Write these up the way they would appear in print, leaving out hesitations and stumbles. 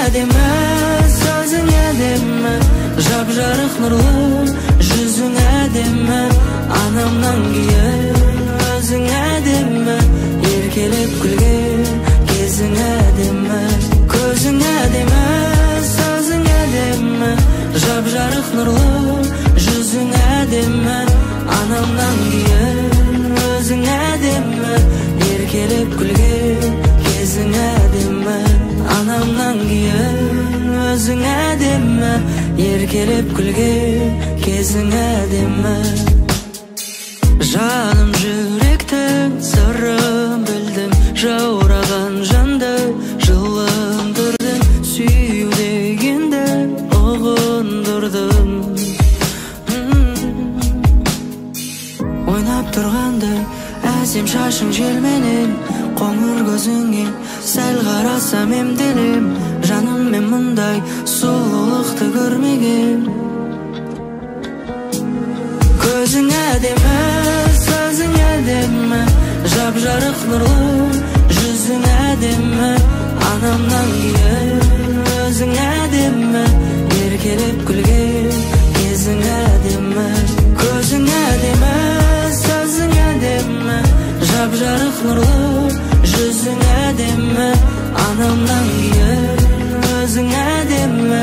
әдемі, сөзің әдемі, жап-жарық нұрлы, жүзің әдемі, анамнан кейін өзің әдемі, еркелеп күлген кезің әдемі. Көзің әдемі, сөзің әдемі, жап-жарық нұрлы, жүзің әдемі, анамнан кейін өзің әдемі, еркелеп күлген кезің әдемі. Анамнан кейін өзің әдемі, еркелеп күлген кезің әдемі. Жаным жүректің сырын білдің, жаураған жанды жылындырдың, сүю дегенді ұғындырдың. Ойнап тұрғандай әсем шашың желменен, қоңыр көзіңе сәл қарасам емделем. Жаным мен мұндай сұлулықты көрмеген. Көзің әдемі, сөзің әдемі, жап-жарық нұрлы, жүзің әдемі, анамнан кейін өзің әдемі, еркелеп күлген кезің әдемі. Көзің әдемі, сөзің әдемі, жап-жарық нұрлы, жүзің әдемі, анамнан кейін өзің әдемі,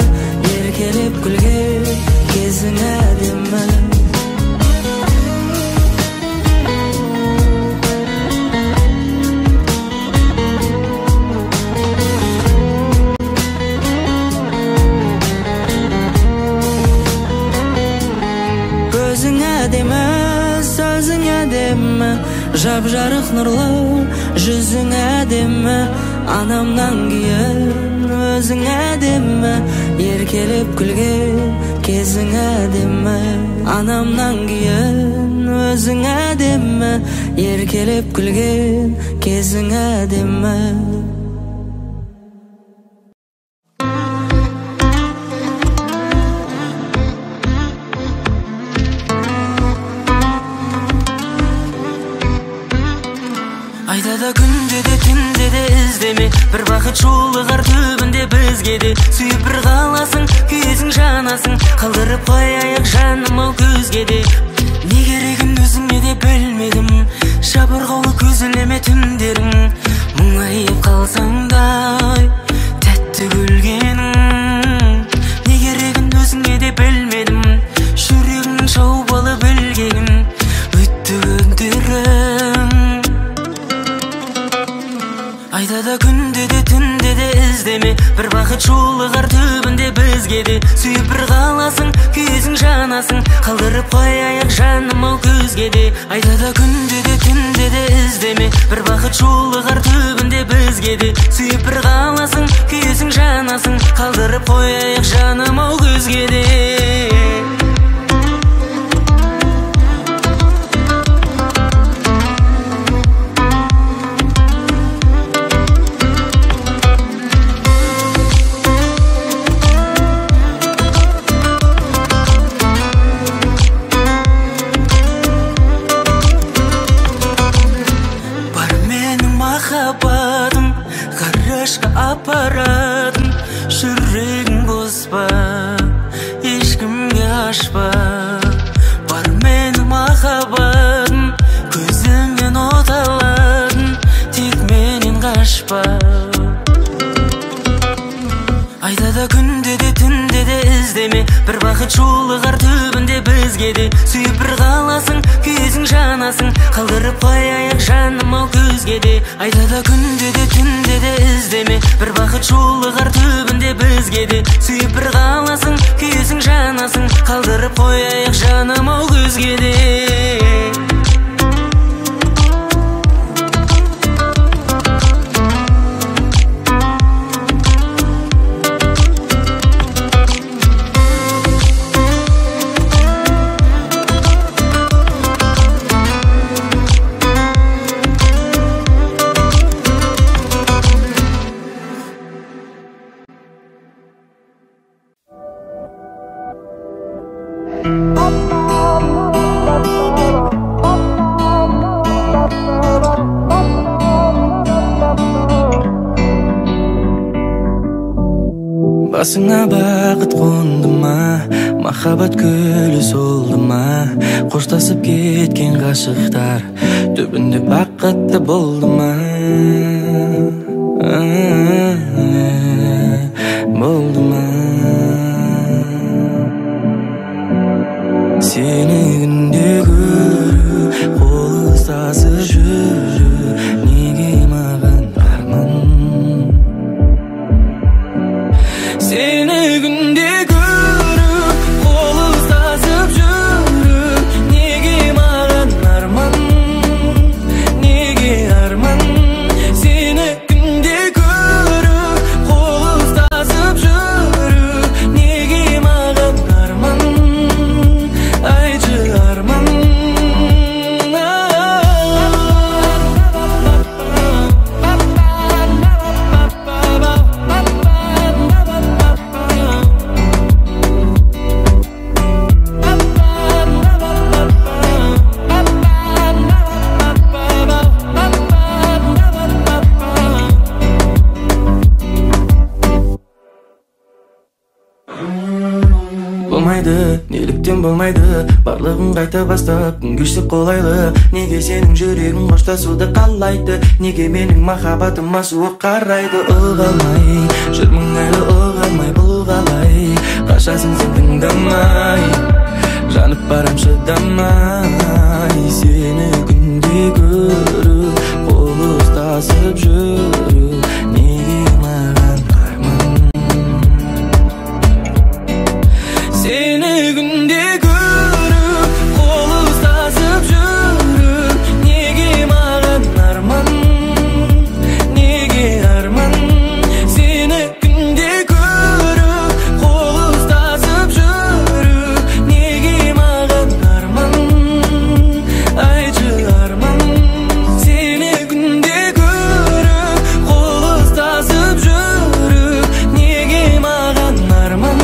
еркелеп күлген кезің әдемі. Көзің әдемі, сөзің әдемі, жап-жарық нұрлы, жүзің әдемі, анамнан кейін өзің әдемі, еркелеп күлген кезің әдемі. Анамнан кейін өзің әдемі, еркелеп күлген кезің әдемі. Айтада күнде де түнде де іздеме, бір бақыт жолығар түбінде бізге де. Сүйіп бір қаласың, күйесің жанасың, қалдырып қояйық жаным ау көзге де. Не керегін өзіңе де білмедім, жабырғаулы көзілеме түндерің. Мұңайып қалсаңдай тәтті күлгенің. Не керегін өзіңе де білмедім, жүрегіңнің шаубалы білгенің. Өтті күндерің. Айтада күнде де түнде де іздеме, бір бақыт жолығар түбінде бізге де. Сүйіп бір қаласың, күйесің жанасың, қалдырып қояйық жаным ау көзге де. Айтада күнде де түнде де іздеме, бір бақыт жолығар түбінде бізге де. Сүйіп бір қаласың, күйесің жанасың, қалдырып қояйық жаным ау көзге де. Апаратым, жүрегің боспа, ешкімге ашпа. Бар менің махаббатым, көзімнен от аладың, тек менен қашпа. Айтада күнде де түнде де іздеме, бір бақыт жолығар түбінде бізге де. Сүйіп бір қаласың, күйесің жанасың, қалдырып қояйық жаным ау көзге де. Айтада күнде де түнде де іздеме, бір бақыт жолығар түбінде бізге де. Сүйіп бір қаласың, күйесің жанасың, қалдырып қояйық жаным ау көзге де. басыңа бақыт қонды ма, махаббат гүлі солды ма, қоштасып кеткен ғашықтар түбінде бақытты болды ма, болды ма? Сені күнде көру, қол ұстасып жүру, неге маған арман? Сені күнде көру, қол ұстасып жүру, неге маған арман? Неге арман? Сені күнде көру, қол ұстасып жүру, неге маған арман? Айтшы арман. Болмайды, неліктен болмайды, барлығын қайта бастап, күн кештік қолайлы. Неге сенің жүрегің қоштасуды қалайды, неге менің махаббатыма суық қарайды? Ұғалмай, жүрмін әлі ұғалмай, бұл қалай? Қашасың сен тыңдамай, жанып барам шыдамай. Сені күнде көру, қол ұстасып жүру, неге маған арман? Seni günde görüp, kol ұстасып жүріп, неге маған арман? Неге арман? Seni günde görüp, kol ұстасып жүріп, неге маған арман? Айтшы арман. Seni günde görüp, kol ұстасып жүріп, неге маған арман?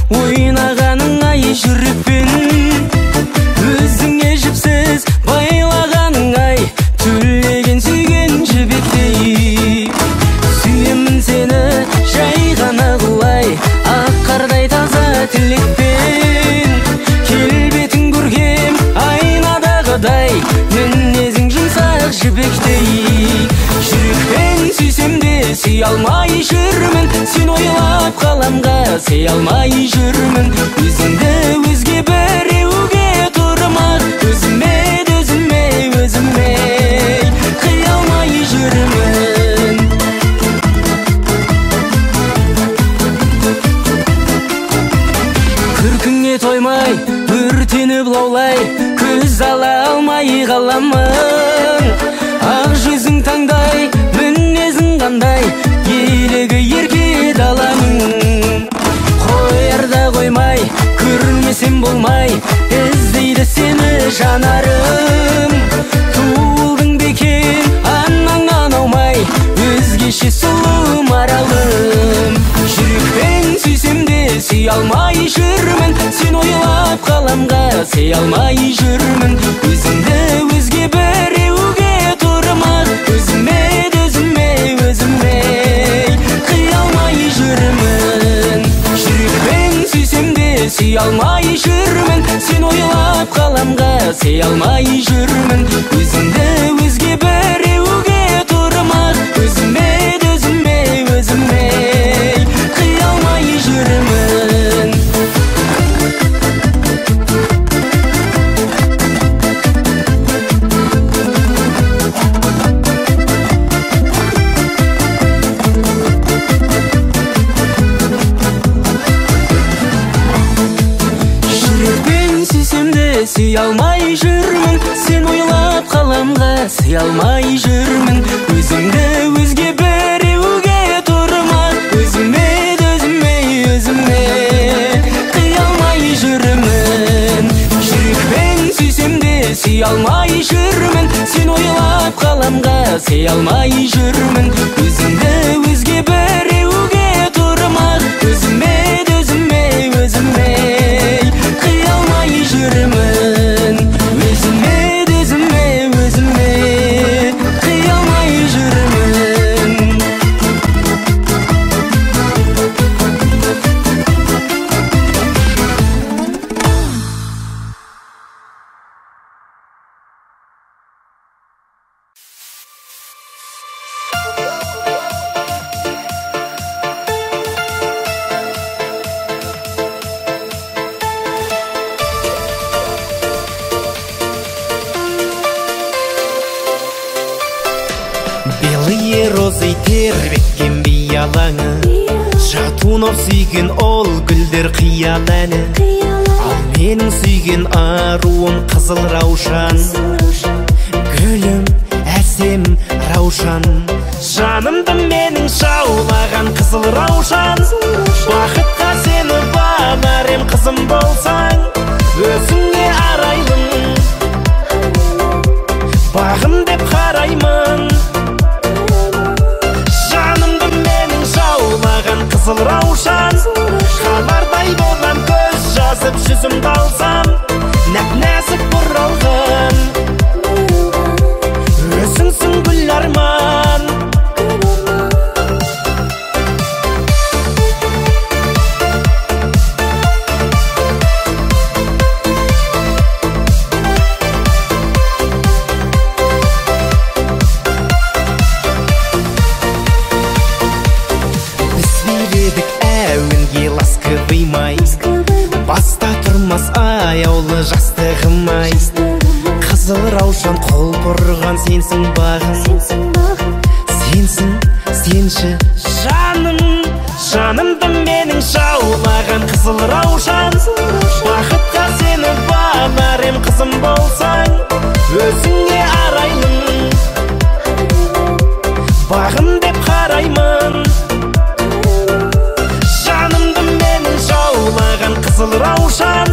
Ойнағаның ай жүрекпен, өзіңе жіпсіз байлағаның ай, түлеген сүйген жібектей. Сүйемін сені жай ғана құлай, ақ қардай таза тілекпен. Келбетін көргем айнадағыдай, мінезің жұмсақ жібектей. Жүрекпен сүйсем де сүй алмай жүрмін, сен ойлап қаламға сый алмай жүрмін. Өзіңді өзге біреуге тұрмақ, өзіме қия алмай жүрмін. Күркіңе тоймай, өртеніп лаулай, көз ала алмай қаламын. Ақ жүзің таңдай, мінезің қандай, елігі ерке даланың. Қоярда қоймай, көрмесем болмай, іздейді сені жанарым. Туылдың бекен, анаңнан аумай, өзгеше сұлу маралым. Жүрекпен сүйсем де сүй алмай жүрмін, сен ойлап қаламға сый алмай жүрмін. Өзіңді өзге біреуге тұрмақ, өзіме қия алмай жүрмін. Жүрекпен сүйсем де сүй алмай жүрмін, сен ойлап қаламға сый алмай жүрмін. Өзіңді өзге біреуге тұрмақ, өзіме қия алмай жүрмін. сүй алмай жүрмін, сен ойлап қаламға сый алмай жүрмін. Өзімді өзге біреуге тұрмақ, өзіме қия алмай жүрмін. Жүрекпен сүйсем де сүй алмай жүрмін, сен ойлап қаламға сый алмай жүрмін. Өзімді өзге біреуге тұрмақ, өзіме қия алмай жүрмін. Өзіме қия алмай жүрмін. Белые розы тербеткен биялаңы, жатунов сүйген ол гүлдер қиял әні. Ал менің сүйген аруым қызыл раушан, гүлім әсем раушан. Жанымды менің жаулаған қызыл раушан, бақытқа сені бағар ем қызым болсаң. Өзіңе арайлым, бағым деп қараймын. Қызыл раушан, қалардай болам, көз жазып жүзімді алсам. Нәп-нәзік бұралғын, өзіңсің гүл арман. Баста тұрмас аяулы жастығым-ай. Қызыл раушан қол бұрған сенсің бағым, сенші жаным. Жанымды менің жаулаған қызыл раушан, бақытқа сені бағар ем қызым болсаң. Өзіңе арайлым, бағым деп қараймын. Қызыл раушан,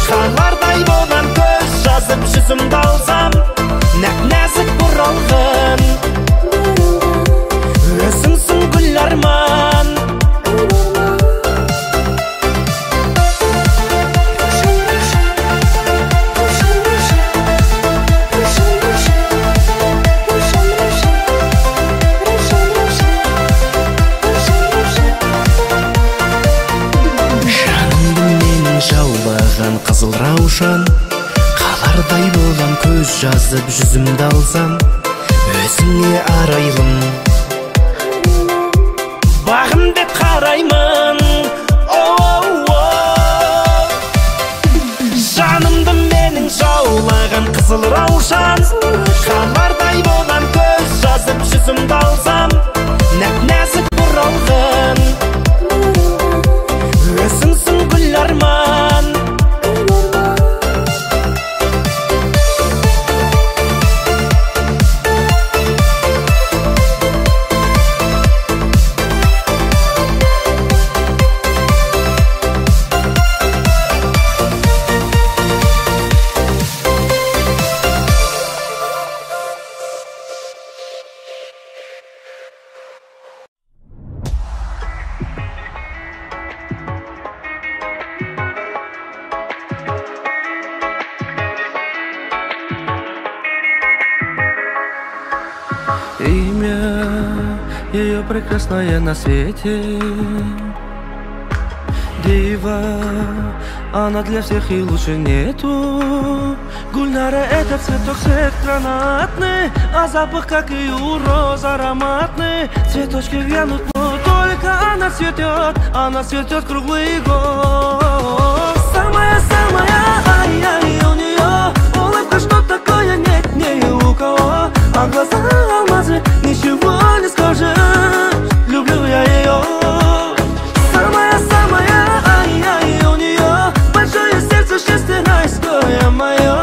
қалардай болам, көз жазып жүзімді алсам. Нәп-нәзік бұралғын, өзіңсің гүл арман. Жаулаған қызыл раушан, қалардай болам, көз жазып жүзімді алсам. Өзіңе арайлым, бағым деп қараймын. Жанымды менің жаулаған қызыл раушан, қалардай болам, көз жазып жүзімді алсам. Нәп-нәзік бұралғын, өзіңсің гүл арман. Имя ее прекрасное на свете, дива, она для всех и лучше нету. Гульнара — это цветок, цвет гранатный, а запах, как и у роз, ароматный. Цветочки вянут, но только она цветет круглый год. Самая-самая, ай-яй, у нее улыбка, что такое нет ни у кого. А глаза алмазы, ничего не скажешь, люблю я ее. Самая-самая, ай-яй, у нее большое сердце, счастье райское мое.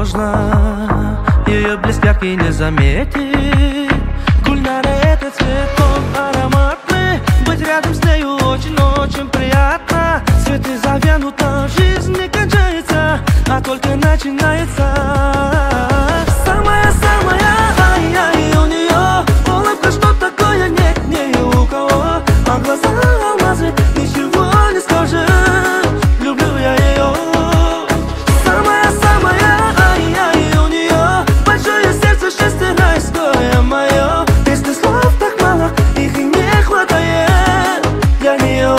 можно ее блестят и не заметить. Гульнара — это цветок ароматный, быть рядом с нею очень-очень приятно. Цветы завянут, но жизнь не кончается, а только начинается. Самая-самая, ай-яй, у нее улыбка, что такое нет ни у кого. А глаза алмазы, ничего не скажешь, люблю я ее. Самая-самая, ай-яй, у нее большое сердце, счастье райское мое. Если слов так мало, их и не хватает для нее.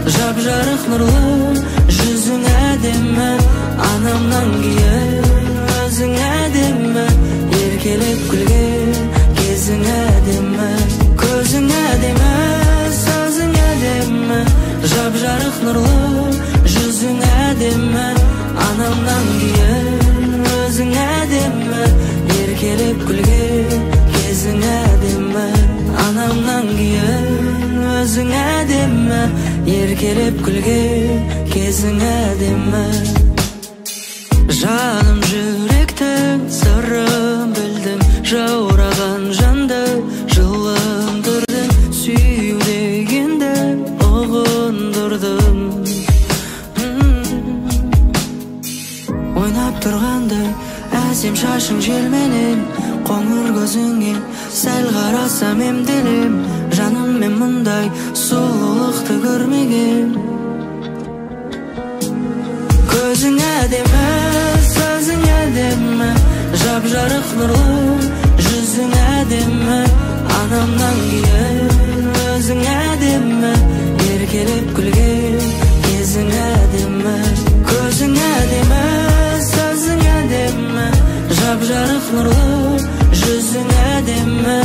Жап-жарық нұрлы жүзің әдемі, анамнан кейін өзің әдемі, еркелеп күлген кезің әдемі. Көзің әдемі, сөзің әдемі, жап-жарық нұрлы жүзің әдемі, анамнан кейін өзің әдемі, еркелеп күлген кезің әдемі. Анамнан кейін өзің әдемі, еркелеп күлген кезің әдемі. Жаным жүректің сырын білдім, жаураған жанды жылындырдым, сүю дегенді ұғындырдым. Ойнап тұрғандай әсем шашың желменен, қоңыр көзіңе сәл қарасам емделем. Жаным мен мұндай сұлулықты көрмеген. Көзің әдемі, сөзің әдемі, жап-жарық нұрлы жүзің әдемі, анамнан кейін өзің әдемі, еркелеп күлген кезің әдемі. Көзің әдемі, сөзің әдемі, жап-жарық нұрлы жүзің әдемі,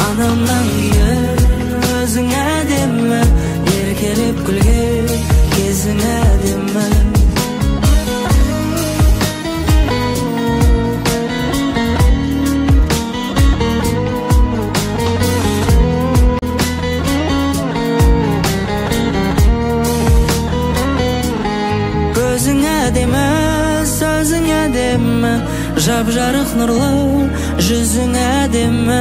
анамнан кейін өзің әдемі, еркелеп күлген кезің әдемі. Көзің әдемі, сөзің әдемі, жап-жарық нұрлы жүзің әдемі,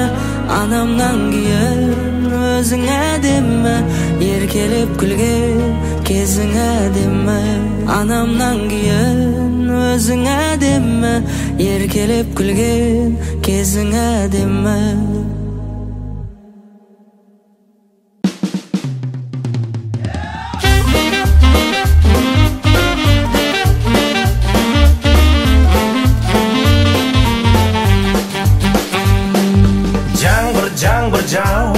анамнан кейін өзің әдемі, еркелеп күлген кезің әдемі. Анамнан кейін өзің әдемі, еркелеп күлген кезің әдемі. Жау,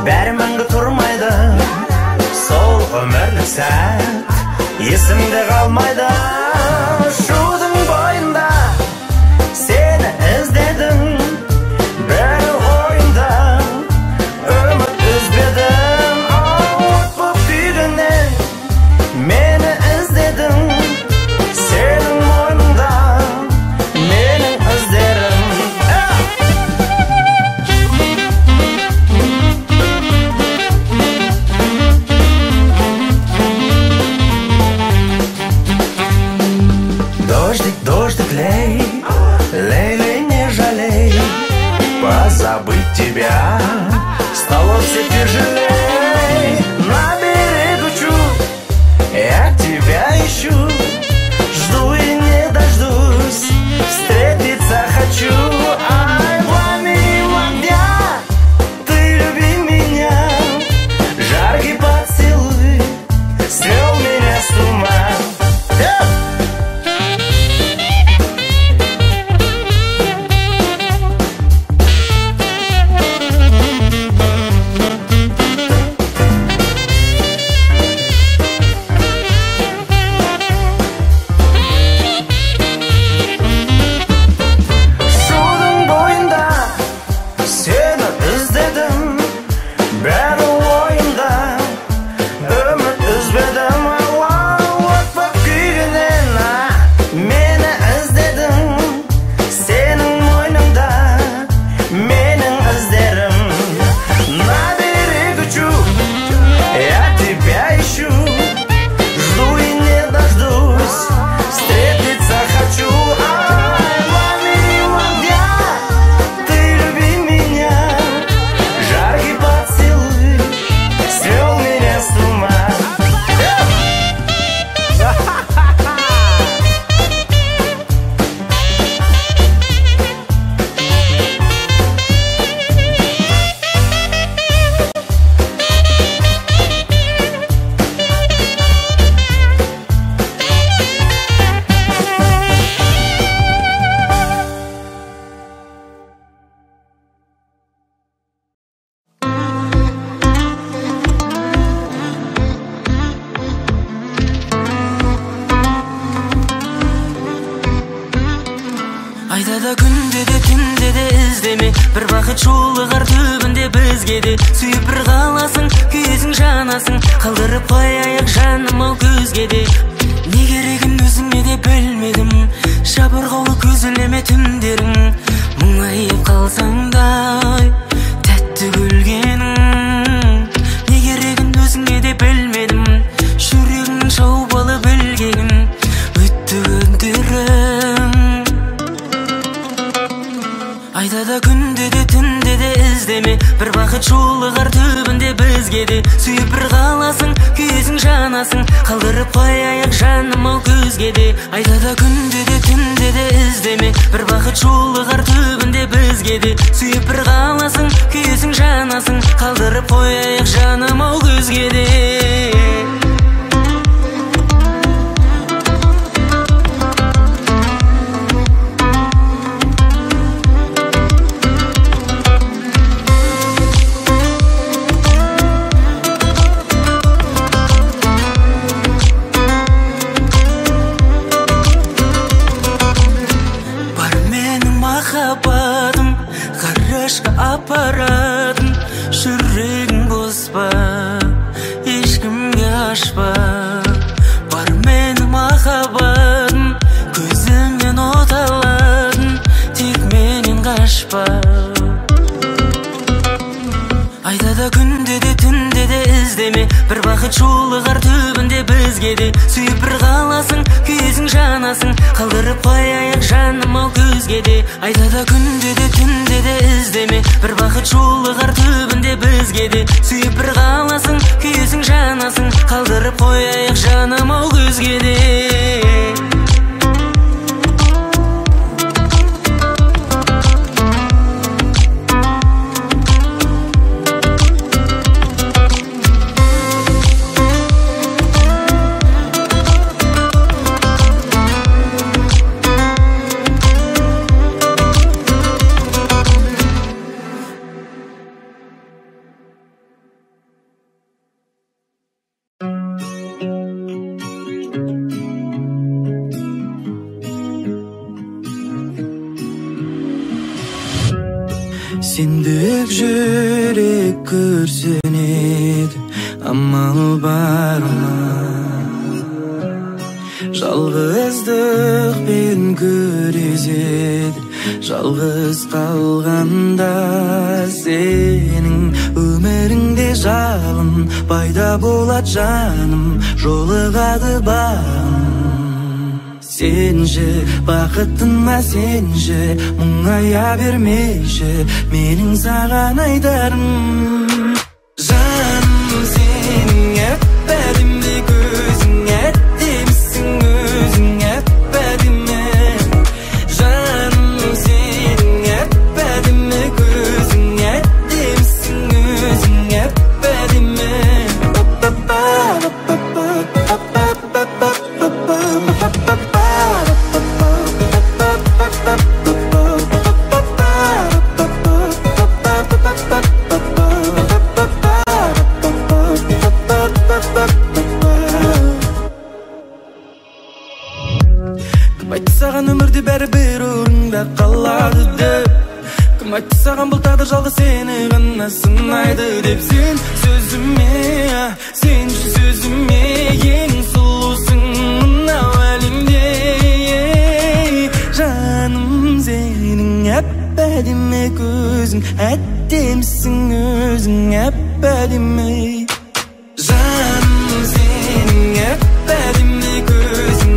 бәрі мәңгі тұрмайды, сол өмірлік сәт есімде қалмайды. Шудың бойында сені іздедім, бір ойында үміт үзбедім. От боп күйгеннен мені іздедім, сенің мойныңда менің іздерім. Лейли, не жалей, позабыть тебя стало все тяжелей. На берегу чуть я тебя ищу, жду и не дождусь, встретиться хочу. Ай, пламени огня, ты люби меня, жаркий поцелуй свел меня с ума. Айдада күнде де түнде де іздеме, бір бақыт жолығар түбінде бізге де. Сүйіп бір қаласың, күйесің жанасың, қалдырып қояйық жаным ау көзге де. Не керегін өзіңе де білмедім, жабырғаулы көзілеме түндерің. Мұңайып қалсаң да тәтті күлгенің. Не керегін өзіңе де білмедім, жүрегіңнің шаубалы білгегін. Өтті күндерің, айдада күнде де түнде де іздеме, бір бақыт жолығар түбінде бізге де. Сүйіп бір қаласың, күйесің жанасың, қалдырып қояйық жаным ау көзге де. Айдада күнде де түнде де іздеме, бір бақыт жолығар түбінде бізге де. Сүйіп бір қаласың, күйесің жанасың, қалдырып қояйық жаным ау көзге де. Апаратым, жүрегің бос па, ешкімге ашпа. Бар менің махаббатым, көзімнен от аладың, тек менен қашпа. Айдада күнде де түнде де іздеме, бір бақыт жолығар түбінде бізге де. Сүйіп бір қаласың, күйесің жанасың, қалдырып қояйық жаным ау көзге де. Айдада күнде де түнде де іздеме, бір бақыт жолығар түбінде бізге де. Сүйіп бір қаласың, күйесің жанасың, қалдырып қояйық жаным ау көзге де. Сендік жүрек күрсінеді, амал бар ма? Жалғыздықпен күреседі, жалғыз қалғанда сенің өміріңде жалын пайда болады жаным, жолығады бағым. Сенші бақытыма сенші мұңая бермеші менің саған айтарым жаным сенің әп-әдемі көзің әдемісің өзің әп-әдемі жаным сенің әп-әдемі көзің әдемісің өзің әп-әдемі айтты саған өмірде бәрібір орында қалады деп кім айтты саған бұл тағдыр жалғыз сені ғана сынайды деп сен сөзіме ең сұлусың мынау әлемде жаным сенің әп-әдемі көзің әдемісің өзің әп-әдемі жаным сенің әп-әдемі көзің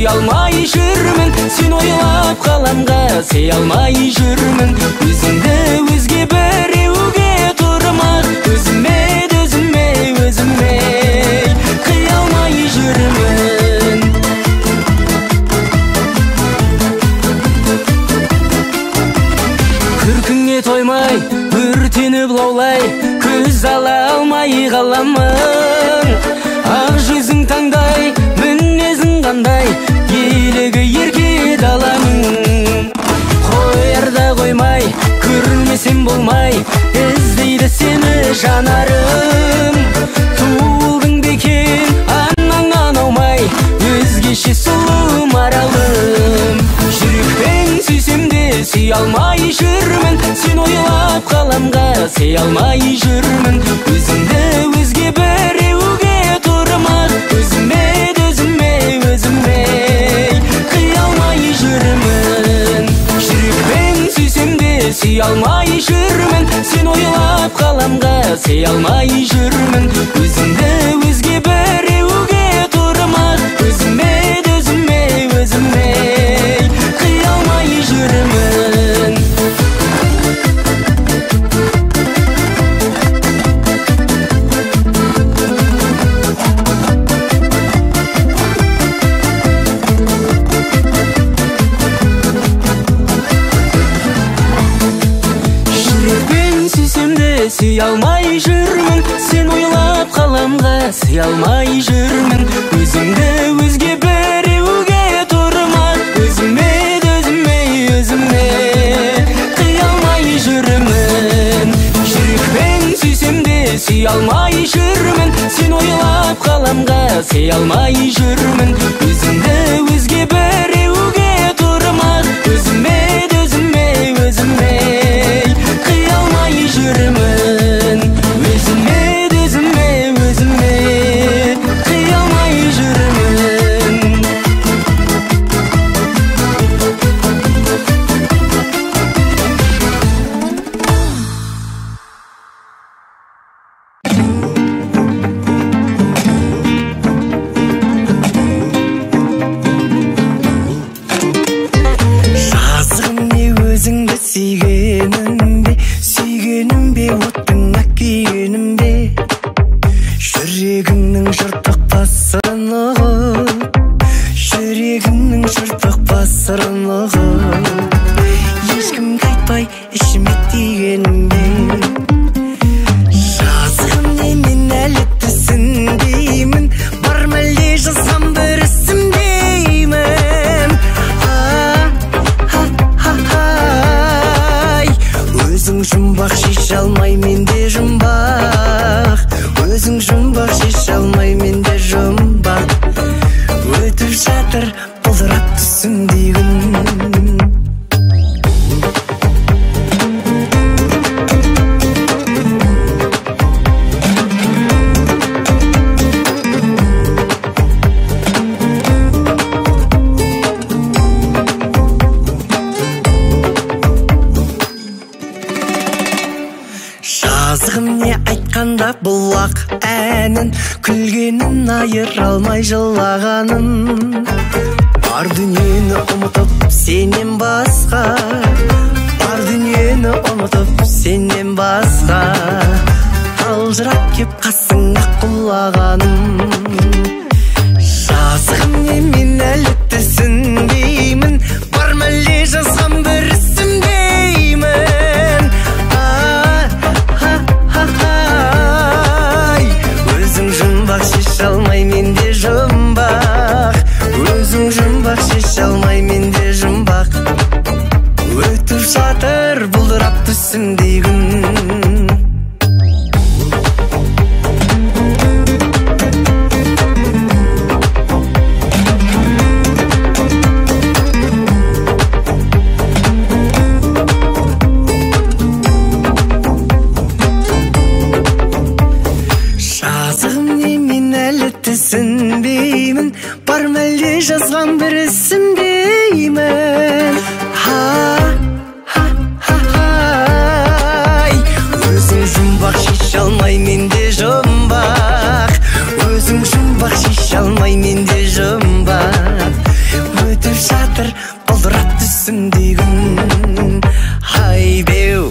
алмай жүрмін сен ойлап қаламға сей алмай жүрмін өзіңді өзге біреуге тұрмақ өзіме қия алмай жүрмін күркіңе тоймай өртеніп лаулай көз ала алмай қаламын ақ жүзің таңдай мінезің қандай елігі ерке даланың қоярда қоймай көрмесем болмай іздейді сені жанарым туылдың бекен анаңнан аумай өзгеше сұлу маралым жүрекпен сүйсем де сүй алмай жүрмін сен ойлап қаламға сей алмай жүрмін өзіңді өзге біреуге тұрмақ өзіме қия алмай жүрмін жүрекпен сүйсем де сүй алмай жүрмін сен ойлап қаламға сей алмай жүрмін өзіңді өзге біреуге тұрмақ өзіме қия алмай жүрмін сүй алмай жүрмін сен ойлап қаламға сый алмай жүрмін өзіңді өзге біреуге тұрмақ өзіме қия алмай жүрмін жүрекпен сүйсем де сүй алмай жүрмін сен ойлап қаламға сый алмай жүрмін өзіңді өзге біреуге тұрмақ өзіме дегенге. Жазғым немен әлі түсінбеймін, бар мәлде жазған бір ісім деймін. Өзің жұмбақ шеше алмай менде жұмбақ, өзің жұмбақ шеше алмай менде жұмбақ. Өтіп жатыр бұлдырап түсімдей күн. Жазғым не айтқанда бұлақ әнін, күлгенін айыра алмай жылағанын. Бар дүниені ұмытып сенен басқа, бар дүниені ұмытып сенен басқа, қалжырап кеп қасыңа құлағаным. Жазғым не мен әлі түсінбеймін, бар мәлде жазған бір ісім деймін. Өзің жұмбақ шеше алмай менде жұмбақ, өзің жұмбақ шеше алмай менде жұмбақ. Өтіп жатыр бұлдырап түсімдей күн. Түсінбеймін, бар мәлде жазған бір ісім деймін. Өзің жұмбақ шеше алмай менде жұмбақ, өзің жұмбақ шеше алмай менде жұмбақ. Өтіп жатыр бұлдырап түсімдей күн. Хай беу.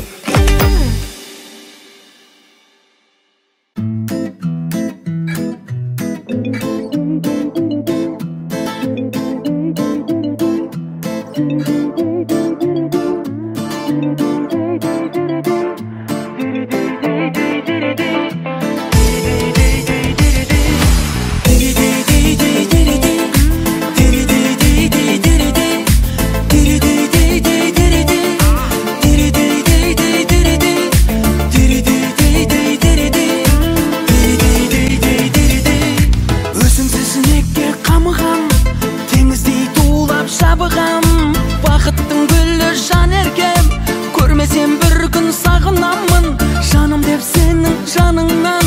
Бақыттың гүлі жан еркем, көрмесем бір күн сағынамын. Жаным деп сенің жаныңнан,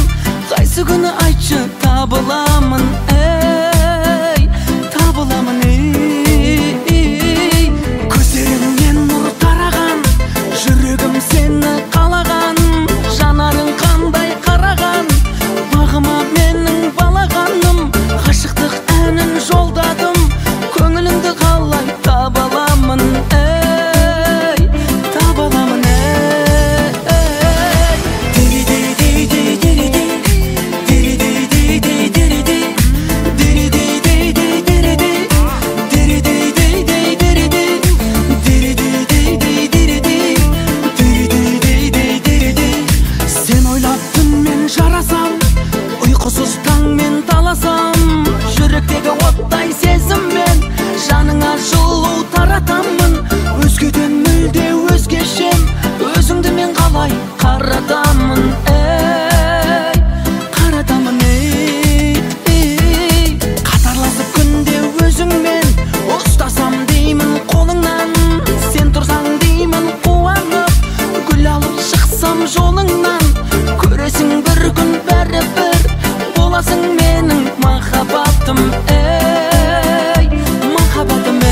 қайсы күні айтшы табыламын. Ей, табыламын, ей. Көздеріңнен нұр тараған, жүрегім сені қалаған. Жанарың қандай қараған, бағыма менің балағаным. Ғашықтық әнін жолдадым, көңіліңді қалай табаламын, ей, табаламын, ей. Сен ойлап түнмен жарасам, ұйқысыз таңмен таласам, жүректегі оттай сезіммен жаныңа жылу таратамын. Өзгеден мүлде өзгешем, өзіңді мен қалай қаратамын, ей, қаратамын, ей. Қатарласып күнде өзіңмен ұстасам деймін қолыңнан, сен тұрсаң деймін қуанып, гүл алып шықсам жолыңнан. Көресің бір күн бәрібір, боласың менің махаббатым, ей, махаббатым, ей.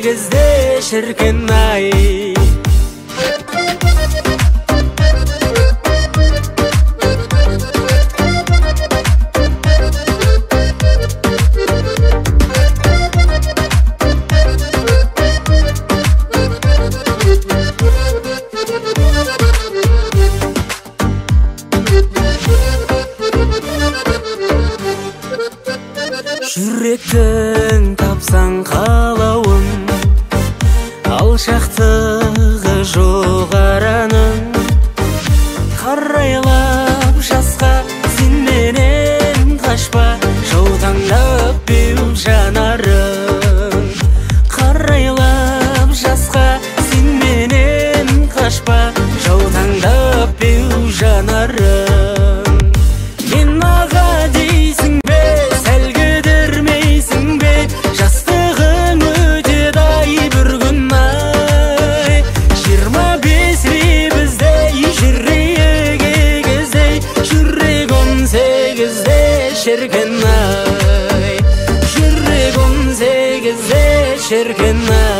кезде шіркін-ай. Жүректің тапсаң қалауын, алшақтығы жоқ араның. Қарайлап жасқа сен менен қашпа, жаутаңдап беу жанарың. Қарайлап жасқа сен менен қашпа, жаутаңдап беу жанарың. Мен аға дейсің бе, сәл кідірмейсің бе, жастығың өтеді ай бір күн ай. 25 біздей жүрегі кездей, жүрек 18-де шіркін-ай. Жүрек 18-де шіркін-ай.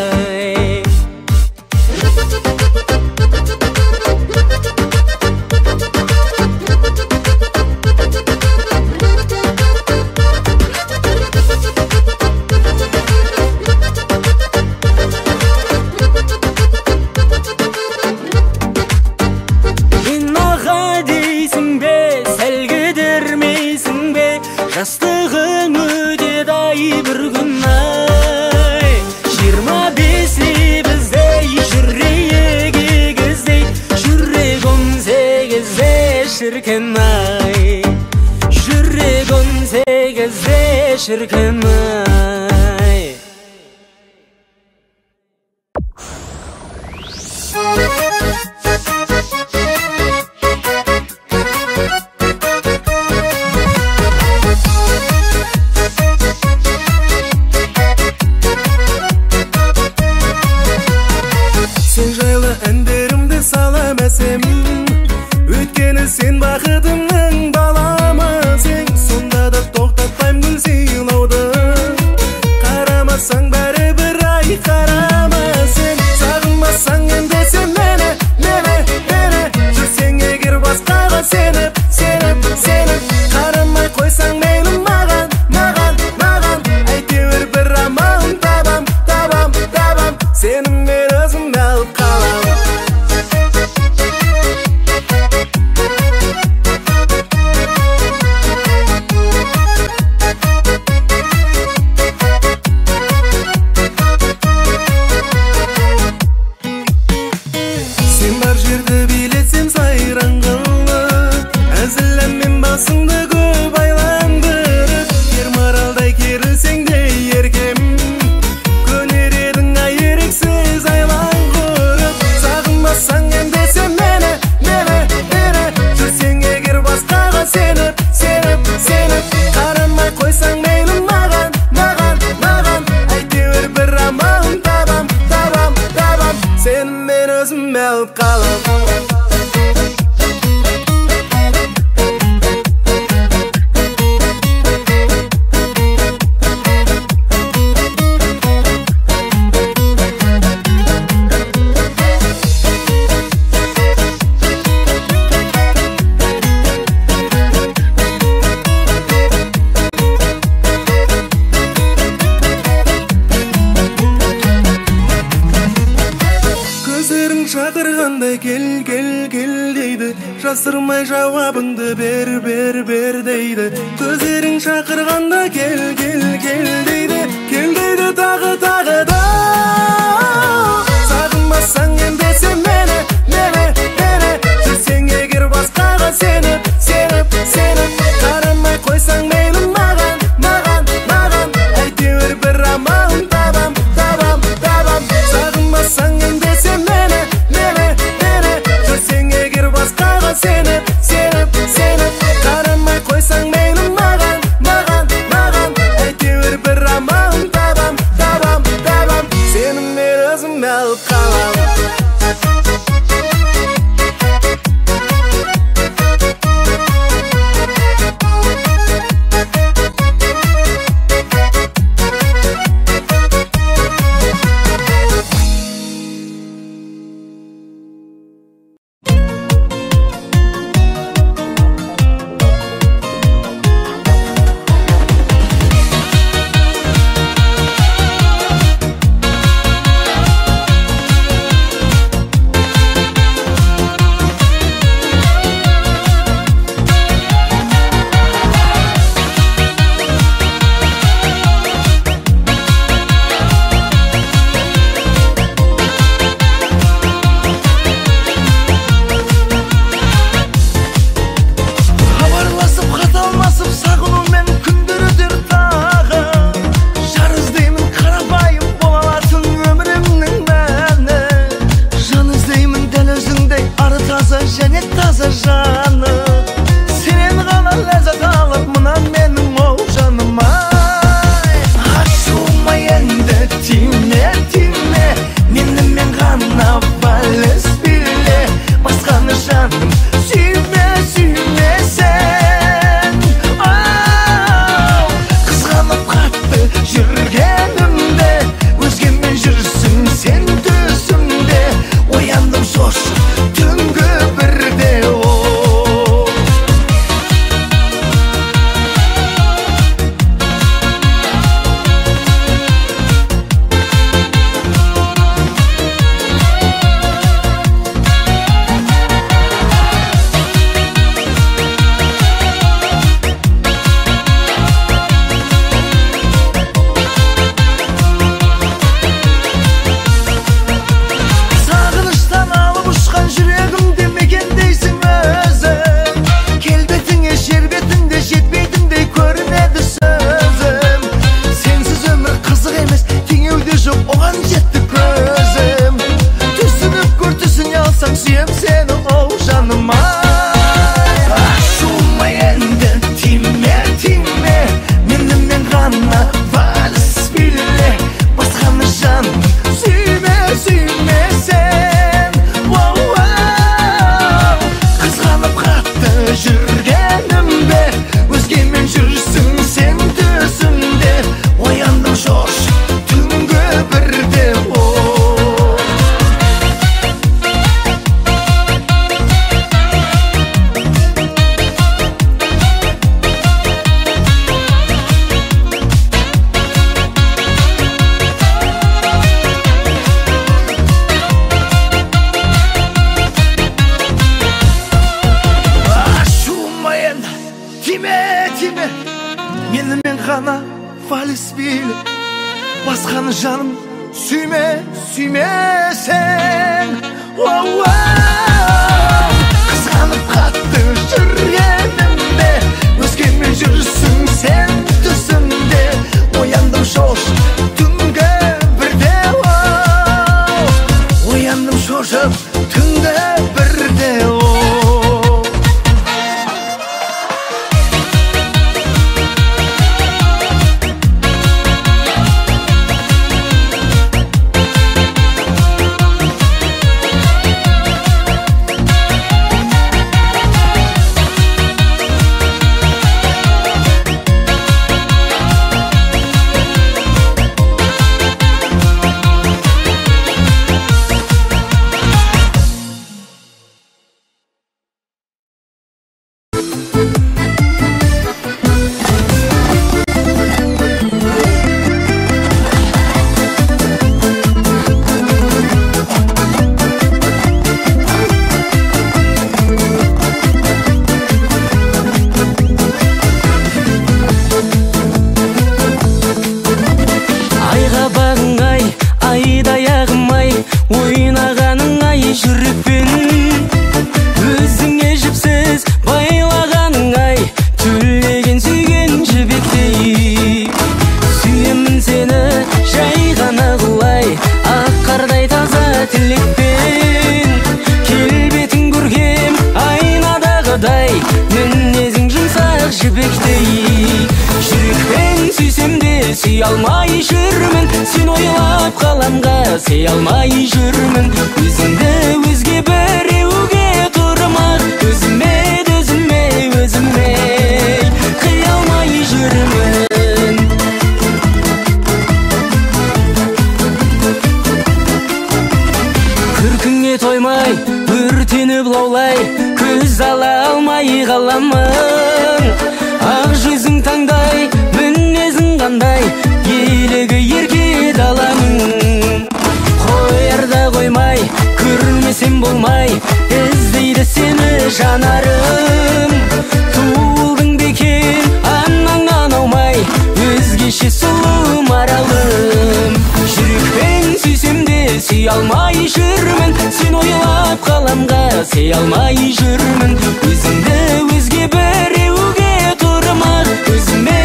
Жастығың өтеді ай бір күн ай. 25 біздей жүрегі кездей, жүрек 18-де шіркін-ай. Жүрек 18-де шіркін-ай. Сен жайлы әндерімді салам әсем, өйткені сен бақытымның баламысың. Сонда да тоқтатпайым гүл сыйлауды, қарамасаң бәрібір ай қарама сен. Сағынмасаң енді сен мені, жүрсең егер басқаға сеніп, қарамай қойсаң мейлі маған, әйтеуір бір амалын табам, сеніммен өзім алып қалам. Сен бар жерді билетсем сайран қылып, әзіләммен басыңды көп айландырып, ермаралдай керілсең де еркем, көнер едің ай ерексіз айлан құрып. Сағынмасаң енді сен мені, жүрсең егер басқаға сеніп, қарамай қойсаң мейлі маған, әйтеуір бір амалын табам, сеніммен өзім алып қалам. Көздерің шақырғандай кел дейді, жасырмай жауабыңды бер дейді. Көздерің шақырғанда кел дейді, тағы да. Сағынмасаң енді сен мені, жүрсең егер басқаға сеніп, қарамай қойсаң мейлі маған, әйтеуір бір амалын табам, сағынмасаң енді сен мені, жүрсең егер басқаға сеніп, қарамай қойсаң мейлі маған, әйтеуір бір амалын табам, сеніммен өзім алып қалам. Басқаны жаным сүймесең. Қызғанып қатты жүргенімде, өзгемен жүрсің сен түсімде. Ояндым шошып түнгі бірде, ояндым шошып түнгі бірде. Сей алмай жүрмін, өзімді өзге біреуге тұрмақ. Өзіме қия алмай жүрмін. Күркіңе тоймай, өртеніп лаулай, көз ала алмай қаламын. Ақ жүзің таңдай, мінезің қандай, елігі ерке даламын. Қоярда қоймай, көрмесем болмай, іздейді сені жанарым. Туылдың бекен, анаңнан аумай, өзгеше сұлу маралым. Жүрекпен сүйсем де сүй алмай жүрмін, сен ойлап қаламға сей алмай жүрмін. Өзіңді өзге біреуге тұрмақ, өзіме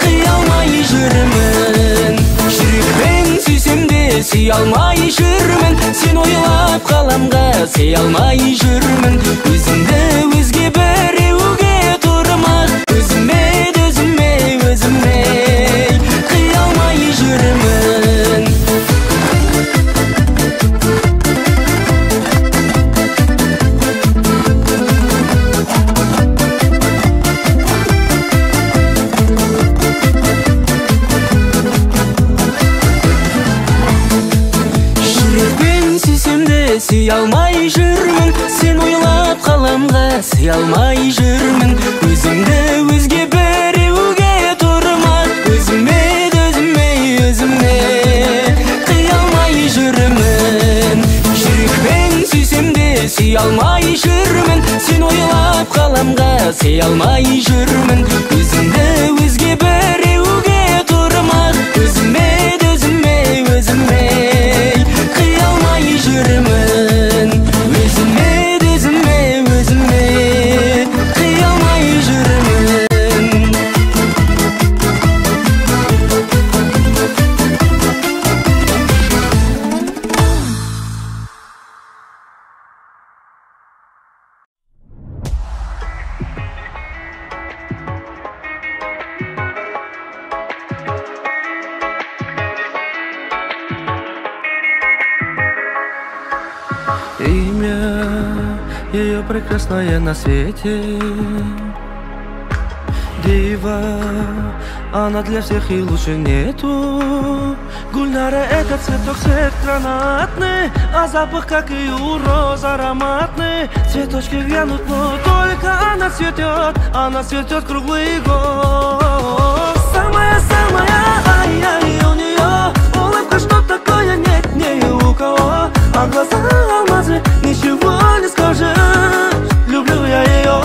қия алмай жүрмін. Жүрекпен сүйсем де сүй алмай жүрмін, сен ойлап қаламға сей алмай жүрмін. Өзіңді өзге біреуге тұрмақ, өзіме қия алмай жүрмін. Сүй алмай жүрмін, сен ойлап қаламға сый алмай жүрмін. Өзіңді өзге біреуге тұрмақ, өзіме қия алмай жүрмін. Жүрекпен сүйсем де сүй алмай жүрмін, сен ойлап қаламға сый алмай жүрмін. Өзіңді өзге біреуге тұрмақ, өзіме қия алмай жүрмін. Ее прекрасное на свете, дива, она для всех и лучше нету. Гульнара — это цветок, цвет гранатный, а запах, как и у роз, ароматный. Цветочки вянут, но только она цветет круглый год. Самая-самая, ай-яй, у нее улыбка, что такое нет ни у кого. А глаза алмазы, ничего не скажешь, люблю я ее.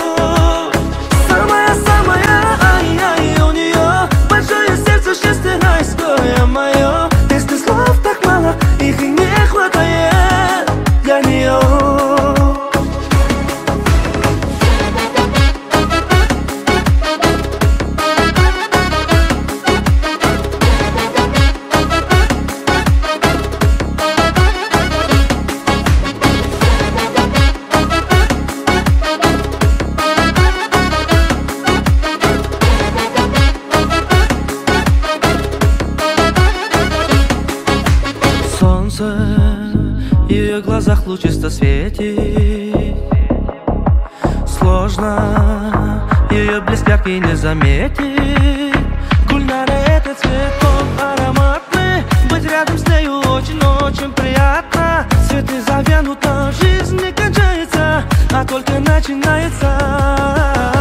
Самая-самая, ай-яй, у нее большое сердце. В ее глазах лучисто светит. Сложно ее блеск яркий не заметить. Гульнара — это цветок ароматный. Быть рядом с нею очень-очень приятно. Цветы завянут, а жизнь не кончается, а только начинается.